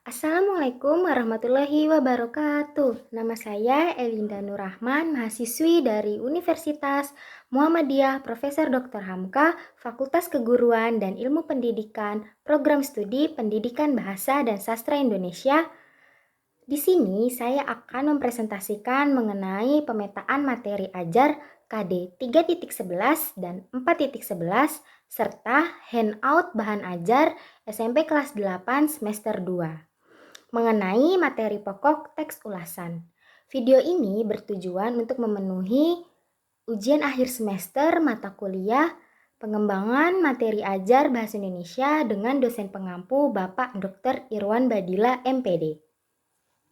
Assalamualaikum warahmatullahi wabarakatuh. Nama saya Elinda Nurrahman, mahasiswi dari Universitas Muhammadiyah Profesor Dr. Hamka, Fakultas Keguruan dan Ilmu Pendidikan, Program Studi Pendidikan Bahasa dan Sastra Indonesia. Di sini saya akan mempresentasikan mengenai pemetaan materi ajar KD 3.11 dan 4.11 serta handout bahan ajar SMP kelas 8 semester 2 mengenai materi pokok teks ulasan. Video ini bertujuan untuk memenuhi ujian akhir semester mata kuliah pengembangan materi ajar Bahasa Indonesia dengan dosen pengampu Bapak Dr. Irwan Badila MPD.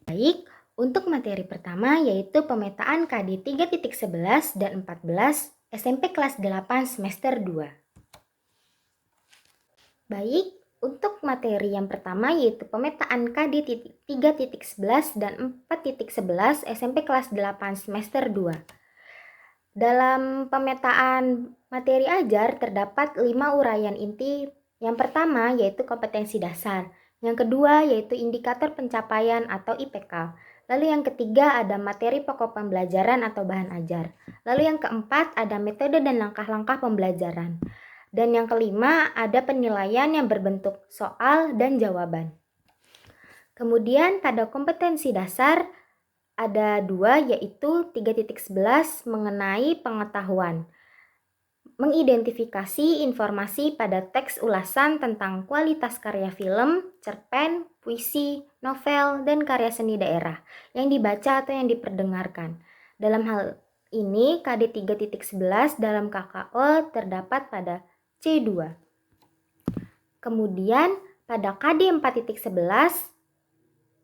Baik, untuk materi pertama yaitu pemetaan KD 3.11 dan 14 SMP kelas 8 semester 2. Baik, untuk materi yang pertama yaitu pemetaan KD 3.11 dan 4.11 SMP kelas 8 semester 2. Dalam pemetaan materi ajar terdapat 5 uraian inti. Yang pertama yaitu kompetensi dasar, yang kedua yaitu indikator pencapaian atau IPK. Lalu yang ketiga ada materi pokok pembelajaran atau bahan ajar. Lalu yang keempat ada metode dan langkah-langkah pembelajaran. Dan yang kelima ada penilaian yang berbentuk soal dan jawaban. Kemudian pada kompetensi dasar ada 2 yaitu 3.11 mengenai pengetahuan. Mengidentifikasi informasi pada teks ulasan tentang kualitas karya film, cerpen, puisi, novel, dan karya seni daerah yang dibaca atau yang diperdengarkan. Dalam hal ini KD 3.11 dalam KKO terdapat pada C2. Kemudian pada KD 4.11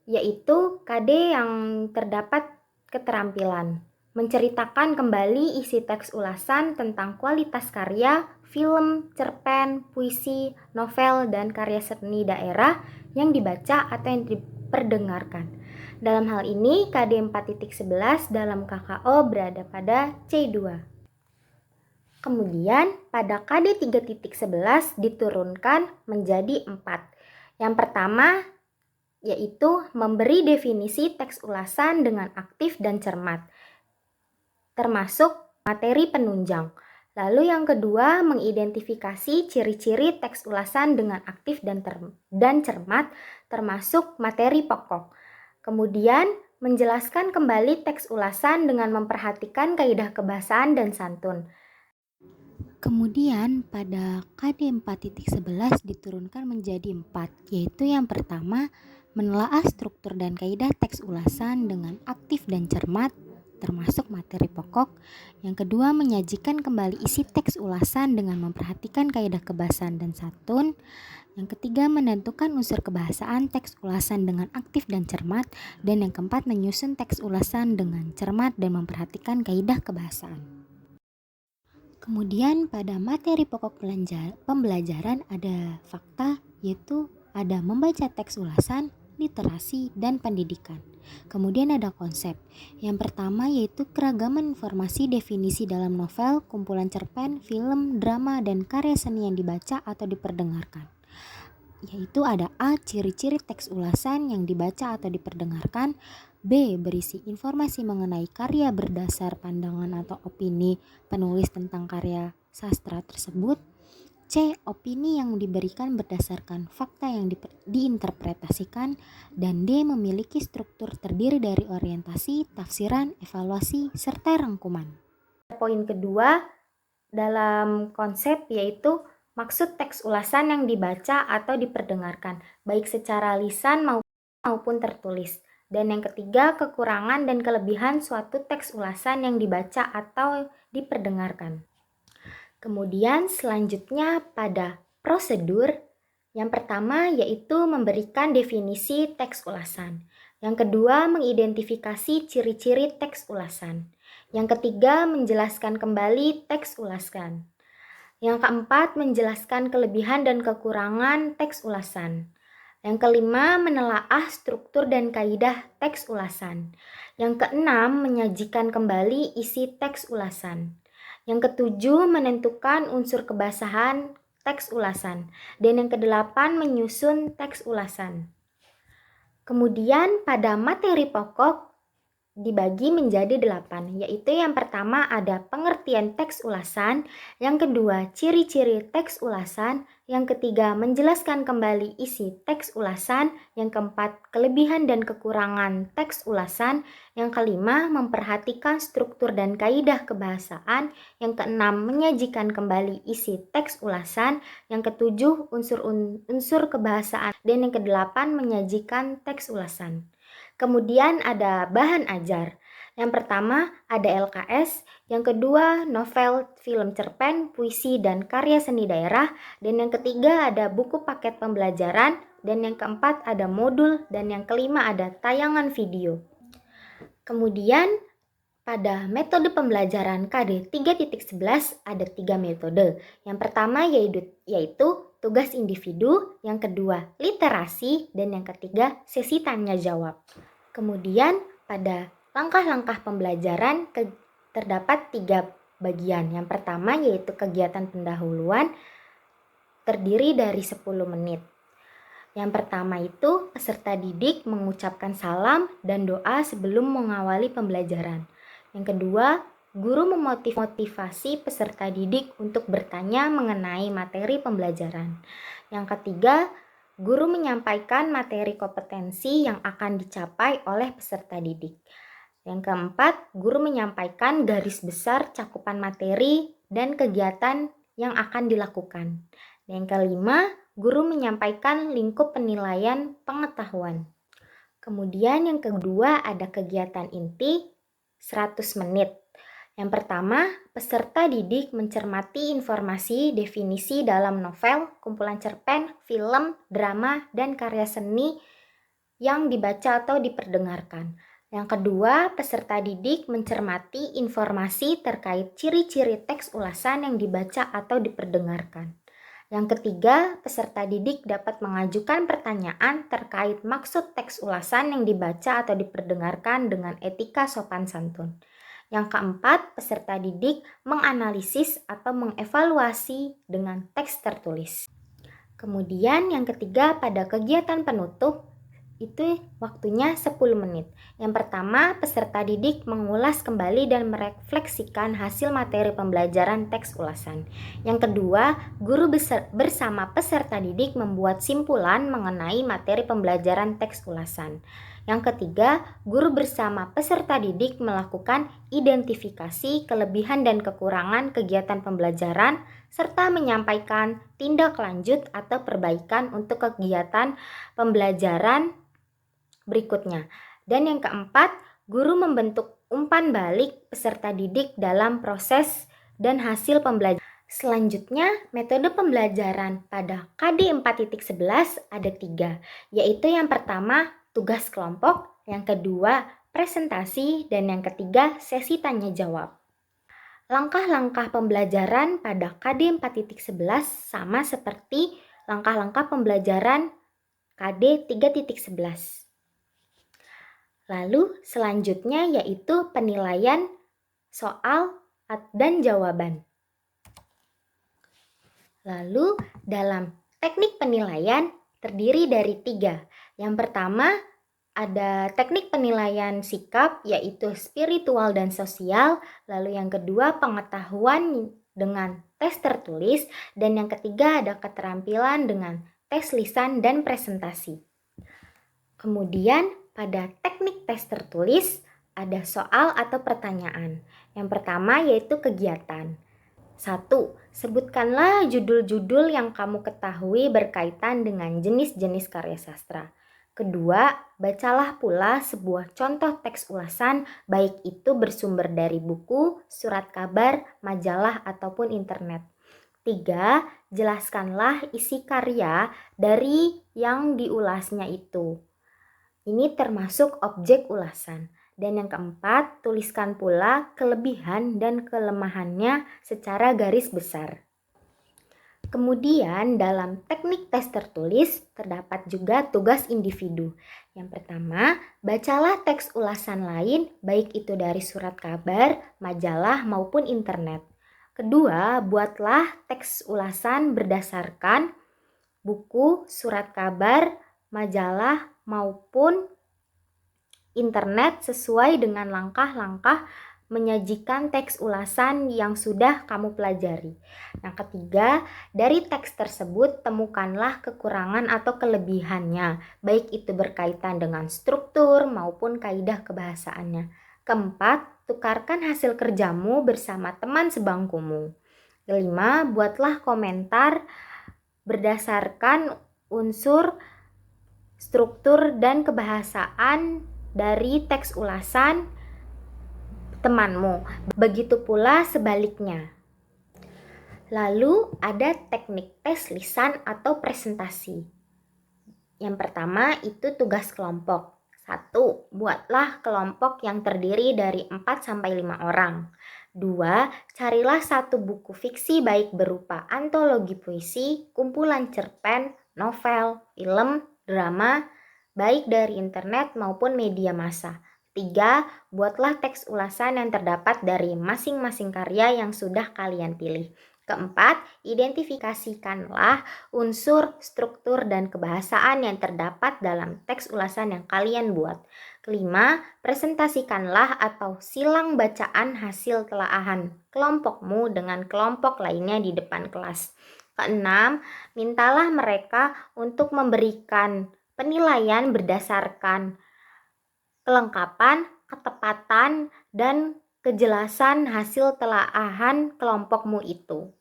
yaitu KD yang terdapat keterampilan menceritakan kembali isi teks ulasan tentang kualitas karya, film, cerpen, puisi, novel, dan karya seni daerah yang dibaca atau yang diperdengarkan. Dalam hal ini KD 4.11 dalam KKO berada pada C2. Kemudian pada KD 3.11 diturunkan menjadi 4. Yang pertama yaitu memberi definisi teks ulasan dengan aktif dan cermat, termasuk materi penunjang. Lalu yang kedua mengidentifikasi ciri-ciri teks ulasan dengan aktif dan cermat, termasuk materi pokok. Kemudian menjelaskan kembali teks ulasan dengan memperhatikan kaidah kebahasaan dan santun. Kemudian pada KD 4.11 diturunkan menjadi 4, yaitu yang pertama menelaah struktur dan kaidah teks ulasan dengan aktif dan cermat, termasuk materi pokok. Yang kedua menyajikan kembali isi teks ulasan dengan memperhatikan kaidah kebahasaan dan santun. Yang ketiga menentukan unsur kebahasaan teks ulasan dengan aktif dan cermat. Dan yang keempat menyusun teks ulasan dengan cermat dan memperhatikan kaidah kebahasaan. Kemudian pada materi pokok pembelajaran ada fakta, yaitu ada membaca teks ulasan, literasi, dan pendidikan. Kemudian ada konsep. Yang pertama yaitu keragaman informasi definisi dalam novel, kumpulan cerpen, film, drama, dan karya seni yang dibaca atau diperdengarkan. Yaitu ada A. Ciri-ciri teks ulasan yang dibaca atau diperdengarkan. B. Berisi informasi mengenai karya berdasar pandangan atau opini penulis tentang karya sastra tersebut. C. Opini yang diberikan berdasarkan fakta yang diinterpretasikan. Dan D. Memiliki struktur terdiri dari orientasi, tafsiran, evaluasi, serta rangkuman. Poin kedua dalam konsep yaitu maksud teks ulasan yang dibaca atau diperdengarkan, baik secara lisan maupun tertulis. Dan yang ketiga, kekurangan dan kelebihan suatu teks ulasan yang dibaca atau diperdengarkan. Kemudian selanjutnya pada prosedur, yang pertama yaitu memberikan definisi teks ulasan. Yang kedua, mengidentifikasi ciri-ciri teks ulasan. Yang ketiga, menjelaskan kembali teks ulasan. Yang keempat, menjelaskan kelebihan dan kekurangan teks ulasan. Yang kelima, menelaah struktur dan kaidah teks ulasan. Yang keenam, menyajikan kembali isi teks ulasan. Yang ketujuh, menentukan unsur kebasahan teks ulasan. Dan yang kedelapan, menyusun teks ulasan. Kemudian pada materi pokok dibagi menjadi 8, yaitu yang pertama ada pengertian teks ulasan, yang kedua ciri-ciri teks ulasan, yang ketiga menjelaskan kembali isi teks ulasan, yang keempat kelebihan dan kekurangan teks ulasan, yang kelima memperhatikan struktur dan kaidah kebahasaan, yang keenam menyajikan kembali isi teks ulasan, yang ketujuh unsur-unsur kebahasaan, dan yang kedelapan menyajikan teks ulasan. Kemudian ada bahan ajar. Yang pertama ada LKS, yang kedua novel, film cerpen, puisi, dan karya seni daerah, dan yang ketiga ada buku paket pembelajaran, dan yang keempat ada modul, dan yang kelima ada tayangan video. Kemudian pada metode pembelajaran KD 3.11 ada 3 metode. Yang pertama yaitu tugas individu, yang kedua literasi, dan yang ketiga sesi tanya jawab. Kemudian pada langkah-langkah pembelajaran terdapat 3 bagian. Yang pertama yaitu kegiatan pendahuluan terdiri dari 10 menit. Yang pertama itu peserta didik mengucapkan salam dan doa sebelum mengawali pembelajaran. Yang kedua, guru memotivasi peserta didik untuk bertanya mengenai materi pembelajaran. Yang ketiga, guru menyampaikan materi kompetensi yang akan dicapai oleh peserta didik. Yang keempat, guru menyampaikan garis besar cakupan materi dan kegiatan yang akan dilakukan. Yang kelima, guru menyampaikan lingkup penilaian pengetahuan. Kemudian yang kedua ada kegiatan inti 100 menit. Yang pertama, peserta didik mencermati informasi definisi dalam novel, kumpulan cerpen, film, drama, dan karya seni yang dibaca atau diperdengarkan. Yang kedua, peserta didik mencermati informasi terkait ciri-ciri teks ulasan yang dibaca atau diperdengarkan. Yang ketiga, peserta didik dapat mengajukan pertanyaan terkait maksud teks ulasan yang dibaca atau diperdengarkan dengan etika sopan santun. Yang keempat, peserta didik menganalisis atau mengevaluasi dengan teks tertulis. Kemudian yang ketiga, pada kegiatan penutup itu waktunya 10 menit. Yang pertama, peserta didik mengulas kembali dan merefleksikan hasil materi pembelajaran teks ulasan. Yang kedua, guru bersama peserta didik membuat simpulan mengenai materi pembelajaran teks ulasan. Yang ketiga, guru bersama peserta didik melakukan identifikasi kelebihan dan kekurangan kegiatan pembelajaran serta menyampaikan tindak lanjut atau perbaikan untuk kegiatan pembelajaran berikutnya. Dan yang keempat, guru membentuk umpan balik peserta didik dalam proses dan hasil pembelajaran. Selanjutnya, metode pembelajaran pada KD 4.11 ada 3, yaitu yang pertama tugas kelompok, yang kedua presentasi, dan yang ketiga sesi tanya jawab. Langkah-langkah pembelajaran pada KD 4.11 sama seperti langkah-langkah pembelajaran KD 3.11. Lalu selanjutnya yaitu penilaian soal dan jawaban. Lalu dalam teknik penilaian terdiri dari 3. Yang pertama ada teknik penilaian sikap yaitu spiritual dan sosial. Lalu yang kedua pengetahuan dengan tes tertulis. Dan yang ketiga ada keterampilan dengan tes lisan dan presentasi. Kemudian pada teknik tes tertulis ada soal atau pertanyaan. Yang pertama yaitu kegiatan. 1. Sebutkanlah judul-judul yang kamu ketahui berkaitan dengan jenis-jenis karya sastra. Kedua, bacalah pula sebuah contoh teks ulasan baik itu bersumber dari buku, surat kabar, majalah, ataupun internet. 3. Jelaskanlah isi karya dari yang diulasnya itu. Ini termasuk objek ulasan. Dan yang keempat, tuliskan pula kelebihan dan kelemahannya secara garis besar. Kemudian dalam teknik tes tertulis terdapat juga tugas individu. Yang pertama, bacalah teks ulasan lain baik itu dari surat kabar, majalah maupun internet. Kedua, buatlah teks ulasan berdasarkan buku, surat kabar, majalah, maupun internet sesuai dengan langkah-langkah menyajikan teks ulasan yang sudah kamu pelajari. Yang ketiga, dari teks tersebut temukanlah kekurangan atau kelebihannya, baik itu berkaitan dengan struktur maupun kaidah kebahasaannya. Keempat, tukarkan hasil kerjamu bersama teman sebangkumu. Kelima, buatlah komentar berdasarkan unsur, struktur, dan kebahasaan dari teks ulasan temanmu. Begitu pula sebaliknya. Lalu ada teknik tes lisan atau presentasi. Yang pertama itu tugas kelompok. 1. Buatlah kelompok yang terdiri dari 4-5 orang. 2. Carilah satu buku fiksi baik berupa antologi puisi, kumpulan cerpen, novel, film, drama, baik dari internet maupun media massa. 3. Buatlah teks ulasan yang terdapat dari masing-masing karya yang sudah kalian pilih. Keempat, identifikasikanlah unsur, struktur, dan kebahasaan yang terdapat dalam teks ulasan yang kalian buat. Kelima, presentasikanlah atau silang bacaan hasil telaahan kelompokmu dengan kelompok lainnya di depan kelas. Keenam, mintalah mereka untuk memberikan penilaian berdasarkan kelengkapan, ketepatan, dan kejelasan hasil telaahan kelompokmu itu.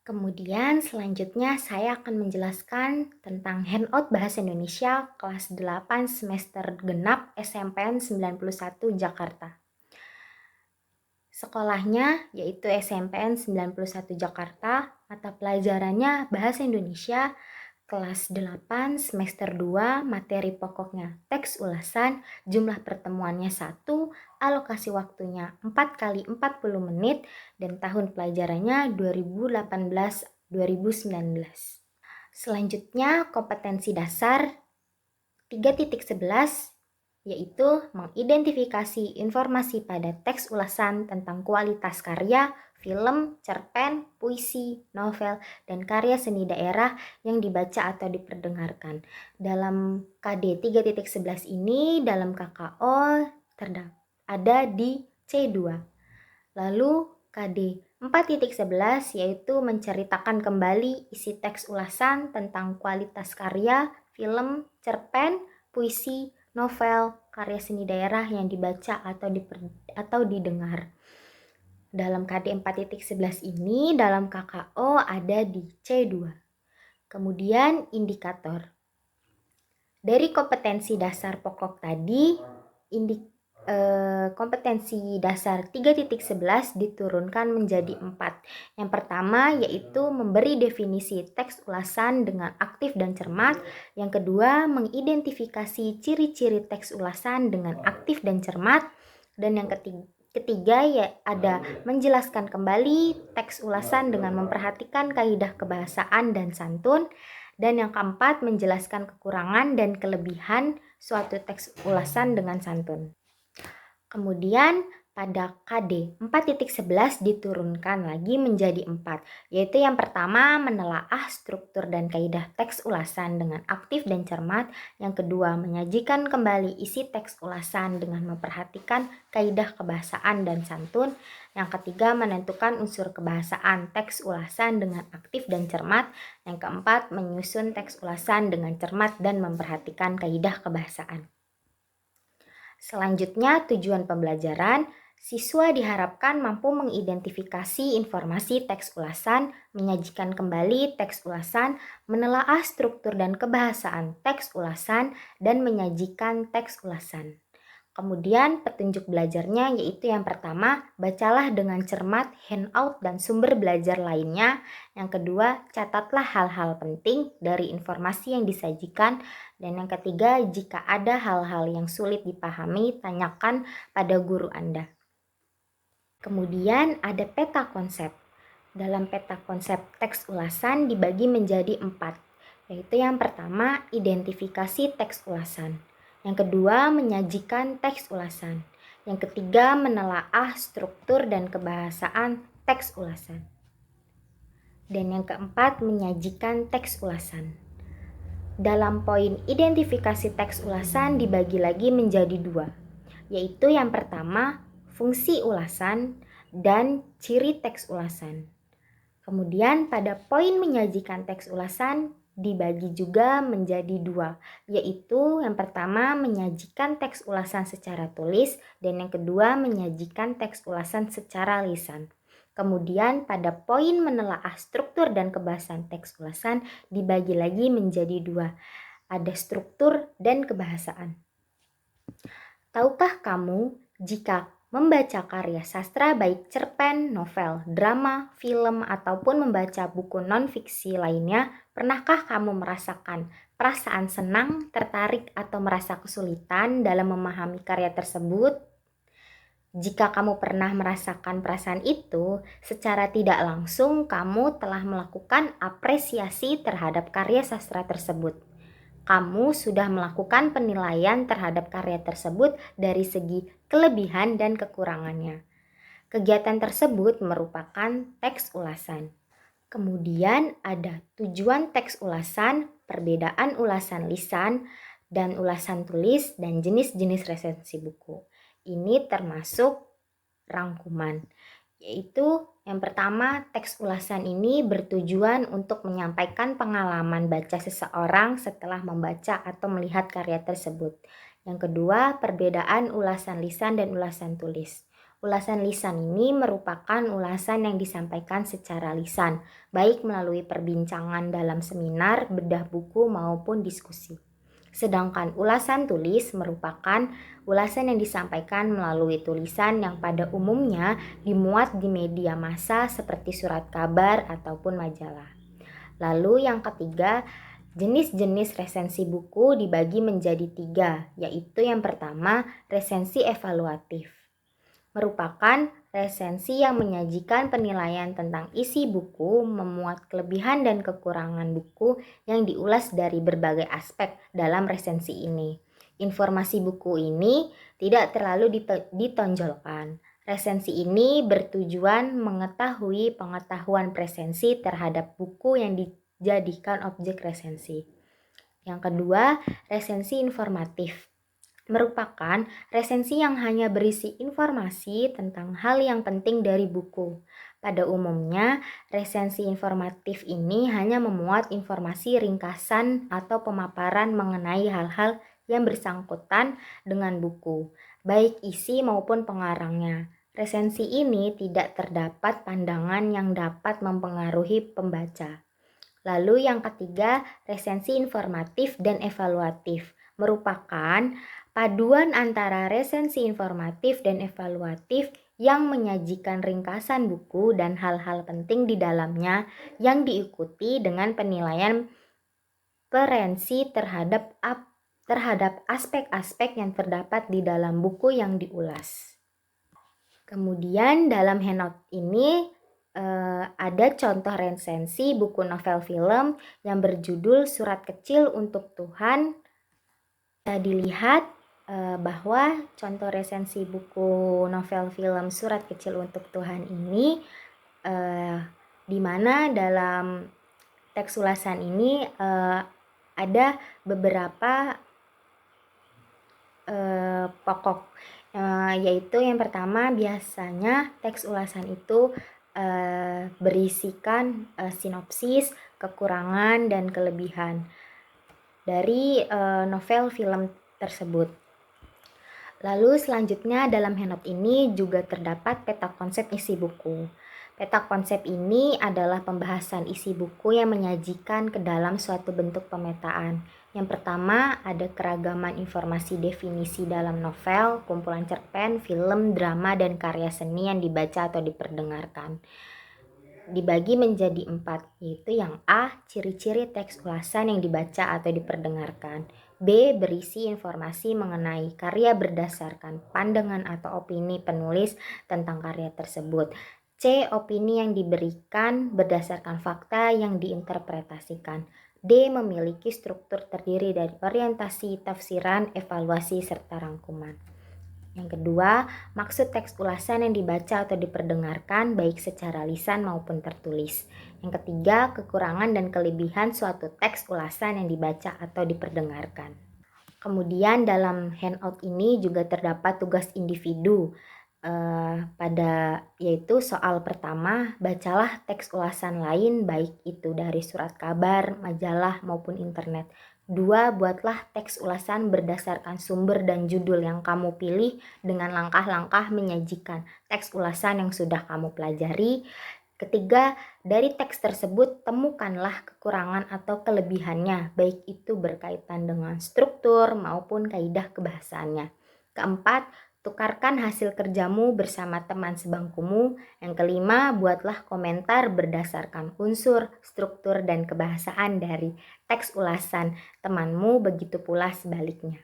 Kemudian selanjutnya saya akan menjelaskan tentang Handout Bahasa Indonesia kelas 8 semester genap SMPN 91 Jakarta. Sekolahnya yaitu SMPN 91 Jakarta, mata pelajarannya Bahasa Indonesia kelas 8 semester 2, materi pokoknya teks ulasan, jumlah pertemuannya 1, alokasi waktunya 4 kali 40 menit, dan tahun pelajarannya 2018-2019. Selanjutnya kompetensi dasar 3.11 yaitu mengidentifikasi informasi pada teks ulasan tentang kualitas karya, film, cerpen, puisi, novel, dan karya seni daerah yang dibaca atau diperdengarkan. Dalam KD 3.11 ini dalam KKO ada di C2. Lalu KD 4.11 yaitu menceritakan kembali isi teks ulasan tentang kualitas karya, film, cerpen, puisi, novel, karya seni daerah yang dibaca atau didengar. Dalam KD 4.11 ini dalam KKO ada di C2. Kemudian indikator. Dari kompetensi dasar pokok tadi, kompetensi dasar 3.11 diturunkan menjadi 4. Yang pertama yaitu memberi definisi teks ulasan dengan aktif dan cermat. Yang kedua, mengidentifikasi ciri-ciri teks ulasan dengan aktif dan cermat. Dan yang ketiga ya ada menjelaskan kembali teks ulasan dengan memperhatikan kaidah kebahasaan dan santun. Dan yang keempat, menjelaskan kekurangan dan kelebihan suatu teks ulasan dengan santun. Kemudian pada KD 4.11 diturunkan lagi menjadi 4, yaitu yang pertama menelaah struktur dan kaidah teks ulasan dengan aktif dan cermat, yang kedua menyajikan kembali isi teks ulasan dengan memperhatikan kaidah kebahasaan dan santun, yang ketiga menentukan unsur kebahasaan teks ulasan dengan aktif dan cermat, yang keempat menyusun teks ulasan dengan cermat dan memperhatikan kaidah kebahasaan. Selanjutnya, tujuan pembelajaran, siswa diharapkan mampu mengidentifikasi informasi teks ulasan, menyajikan kembali teks ulasan, menelaah struktur dan kebahasaan teks ulasan, dan menyajikan teks ulasan. Kemudian petunjuk belajarnya yaitu yang pertama, bacalah dengan cermat handout dan sumber belajar lainnya. Yang kedua, catatlah hal-hal penting dari informasi yang disajikan. Dan yang ketiga, jika ada hal-hal yang sulit dipahami, tanyakan pada guru Anda. Kemudian ada peta konsep. Dalam peta konsep teks ulasan dibagi menjadi 4, yaitu yang pertama, identifikasi teks ulasan. Yang kedua, menyajikan teks ulasan. Yang ketiga, menelaah struktur dan kebahasaan teks ulasan. Dan yang keempat, menyajikan teks ulasan. Dalam poin identifikasi teks ulasan dibagi lagi menjadi dua, yaitu yang pertama fungsi ulasan dan ciri teks ulasan. Kemudian pada poin menyajikan teks ulasan dibagi juga menjadi dua, yaitu yang pertama menyajikan teks ulasan secara tulis dan yang kedua menyajikan teks ulasan secara lisan. Kemudian pada poin menelaah struktur dan kebahasan teks ulasan dibagi lagi menjadi dua, ada struktur dan kebahasaan. Tahukah kamu jika membaca karya sastra baik cerpen, novel, drama, film, ataupun membaca buku non-fiksi lainnya, pernahkah kamu merasakan perasaan senang, tertarik, atau merasa kesulitan dalam memahami karya tersebut? Jika kamu pernah merasakan perasaan itu, secara tidak langsung kamu telah melakukan apresiasi terhadap karya sastra tersebut. Kamu sudah melakukan penilaian terhadap karya tersebut dari segi kelebihan dan kekurangannya. Kegiatan tersebut merupakan teks ulasan. Kemudian ada tujuan teks ulasan, perbedaan ulasan lisan, dan ulasan tulis, dan jenis-jenis resensi buku. Ini termasuk rangkuman, yaitu yang pertama, teks ulasan ini bertujuan untuk menyampaikan pengalaman baca seseorang setelah membaca atau melihat karya tersebut. Yang kedua, perbedaan ulasan lisan dan ulasan tulis. Ulasan lisan ini merupakan ulasan yang disampaikan secara lisan, baik melalui perbincangan dalam seminar, bedah buku, maupun diskusi. Sedangkan ulasan tulis merupakan ulasan yang disampaikan melalui tulisan yang pada umumnya dimuat di media massa seperti surat kabar ataupun majalah. Lalu yang ketiga, jenis-jenis resensi buku dibagi menjadi tiga, yaitu yang pertama resensi evaluatif. Merupakan resensi yang menyajikan penilaian tentang isi buku, memuat kelebihan dan kekurangan buku yang diulas dari berbagai aspek dalam resensi ini. Informasi buku ini tidak terlalu ditonjolkan. Resensi ini bertujuan mengetahui pengetahuan presensi terhadap buku yang dijadikan objek resensi. Yang kedua, resensi informatif. Merupakan resensi yang hanya berisi informasi tentang hal yang penting dari buku. Pada umumnya, resensi informatif ini hanya memuat informasi ringkasan atau pemaparan mengenai hal-hal yang bersangkutan dengan buku, baik isi maupun pengarangnya. Resensi ini tidak terdapat pandangan yang dapat mempengaruhi pembaca. Lalu yang ketiga, resensi informatif dan evaluatif merupakan paduan antara resensi informatif dan evaluatif yang menyajikan ringkasan buku dan hal-hal penting di dalamnya yang diikuti dengan penilaian preferensi terhadap aspek-aspek yang terdapat di dalam buku yang diulas. Kemudian dalam handout ini ada contoh resensi buku novel film yang berjudul Surat Kecil untuk Tuhan. Bisa dilihat bahwa contoh resensi buku novel film Surat Kecil untuk Tuhan ini di mana dalam teks ulasan ini ada beberapa pokok, yaitu yang pertama biasanya teks ulasan itu berisikan sinopsis, kekurangan, dan kelebihan dari novel film tersebut. Lalu selanjutnya dalam handout ini juga terdapat peta konsep isi buku. Peta konsep ini adalah pembahasan isi buku yang menyajikan ke dalam suatu bentuk pemetaan. Yang pertama ada keragaman informasi definisi dalam novel, kumpulan cerpen, film, drama, dan karya seni yang dibaca atau diperdengarkan. Dibagi menjadi 4, yaitu yang A, ciri-ciri teks ulasan yang dibaca atau diperdengarkan. B, berisi informasi mengenai karya berdasarkan pandangan atau opini penulis tentang karya tersebut. C, opini yang diberikan berdasarkan fakta yang diinterpretasikan. D, memiliki struktur terdiri dari orientasi, tafsiran, evaluasi, serta rangkuman. Yang kedua, maksud teks ulasan yang dibaca atau diperdengarkan baik secara lisan maupun tertulis. Yang ketiga, kekurangan dan kelebihan suatu teks ulasan yang dibaca atau diperdengarkan. Kemudian dalam handout ini juga terdapat tugas individu yaitu soal pertama, bacalah teks ulasan lain baik itu dari surat kabar, majalah maupun internet. 2. Buatlah teks ulasan berdasarkan sumber dan judul yang kamu pilih dengan langkah-langkah menyajikan teks ulasan yang sudah kamu pelajari. Ketiga, dari teks tersebut temukanlah kekurangan atau kelebihannya, baik itu berkaitan dengan struktur maupun kaidah kebahasaannya. Keempat, tukarkan hasil kerjamu bersama teman sebangkumu. Yang kelima, buatlah komentar berdasarkan unsur, struktur, dan kebahasaan dari teks ulasan temanmu, begitu pula sebaliknya.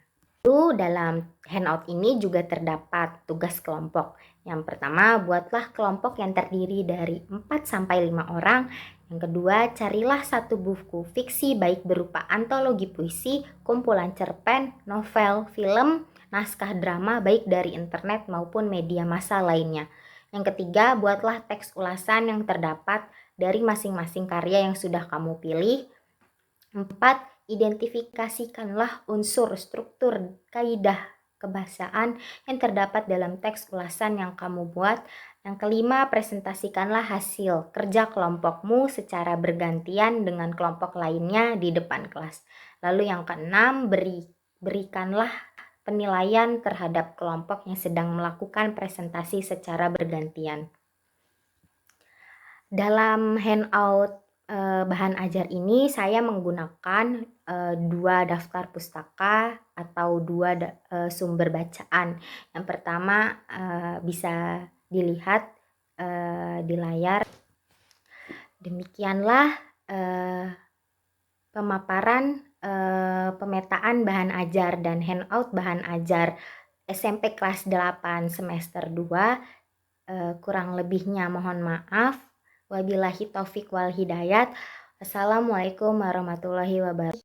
Lalu dalam handout ini juga terdapat tugas kelompok. Yang pertama, buatlah kelompok yang terdiri dari 4-5 orang. Yang kedua, carilah satu buku fiksi baik berupa antologi puisi, kumpulan cerpen, novel, film, naskah drama baik dari internet maupun media massa lainnya. Yang ketiga, buatlah teks ulasan yang terdapat dari masing-masing karya yang sudah kamu pilih. 4. Identifikasikanlah unsur, struktur, kaidah kebahasaan yang terdapat dalam teks ulasan yang kamu buat. Yang kelima, presentasikanlah hasil kerja kelompokmu secara bergantian dengan kelompok lainnya di depan kelas. Lalu yang keenam, berikanlah penilaian terhadap kelompok yang sedang melakukan presentasi secara bergantian. Dalam handout bahan ajar ini saya menggunakan 2 daftar pustaka atau 2 sumber bacaan. Yang pertama bisa dilihat di layar. Demikianlah pemaparan pemetaan bahan ajar dan handout bahan ajar SMP kelas 8 semester 2. Kurang lebihnya mohon maaf. Wabillahi taufik wal hidayat. Assalamualaikum warahmatullahi wabarakatuh.